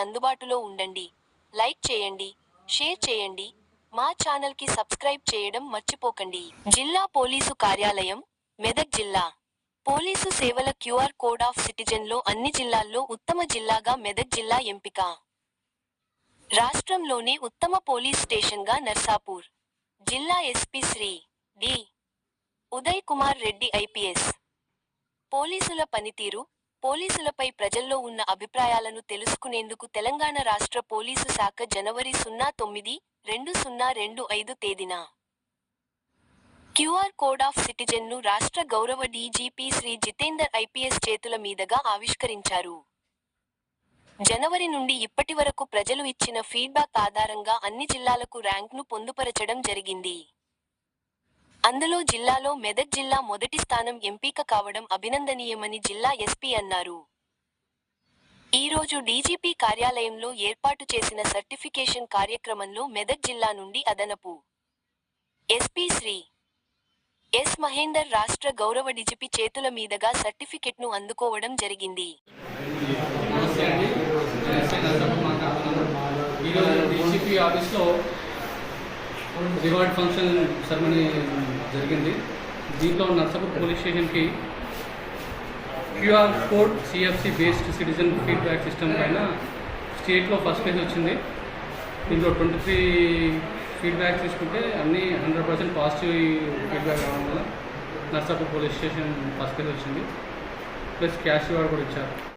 అందుబాటులో ఉండండి. లైక్ చేయండి, షేర్ చేయండి, మా ఛానల్ కి సబ్స్క్రైబ్ చేయడం మర్చిపోకండి. జిల్లా పోలీసు కార్యాలయం, మెదక్ జిల్లా పోలీసు సేవల క్యూఆర్ కోడ్ ఆఫ్ సిటిజన్ లో అన్ని జిల్లాల్లో ఉత్తమ జిల్లాగా మెదక్ జిల్లా ఎంపిక. రాష్ట్రంలోనే ఉత్తమ పోలీస్ స్టేషన్గా నర్సాపూర్. జిల్లా SP Shri D. Uday Kumar Reddy IPS. పోలీసుల పనితీరు, పోలీసులపై ప్రజల్లో ఉన్న అభిప్రాయాలను తెలుసుకునేందుకు తెలంగాణ రాష్ట్ర పోలీసు శాఖ జనవరి 09, 2025 తేదీన క్యూఆర్ కోడ్ ఆఫ్ సిటిజన్ ను రాష్ట్ర గౌరవ డీజీపీ శ్రీ జితేందర్ ఐపీఎస్ చేతుల మీదుగా ఆవిష్కరించారు. జనవరి నుండి ఇప్పటి వరకు ప్రజలు ఇచ్చిన ఫీడ్బ్యాక్ ఆధారంగా అన్ని జిల్లాలకు ర్యాంక్ను పొందుపరచడం జరిగింది. అందులో జిల్లాలో మెదక్ జిల్లా మొదటి స్థానం ఎంపిక కావడం అభినందనీయమని జిల్లా ఎస్పీ అన్నారు. ఈరోజు డీజీపీ కార్యాలయంలో ఏర్పాటు చేసిన సర్టిఫికేషన్ కార్యక్రమంలో మెదక్ జిల్లా నుండి అదనపు ఎస్పీ శ్రీ ఎస్ మహేందర్ రాష్ట్ర గౌరవ డీజీపీ చేతుల మీదుగా సర్టిఫికెట్ను అందుకోవడం జరిగింది. డీజీపీ ఆఫీస్లో రివార్డ్ ఫంక్షన్ సెరమనీ జరిగింది. దీంట్లో నర్సాపూర్ పోలీస్ స్టేషన్కి QR code CFC based citizen feedback system పైన స్టేట్లో ఫస్ట్ ప్లేస్ వచ్చింది. దీంట్లో 23 ఫీడ్బ్యాక్ తీసుకుంటే అన్నీ 100% పాజిటివ్ ఫీడ్బ్యాక్ రావడం వల్ల Narsapur police station first place వచ్చింది. ప్లస్ క్యాష్ రివార్డ్ కూడా ఇచ్చారు.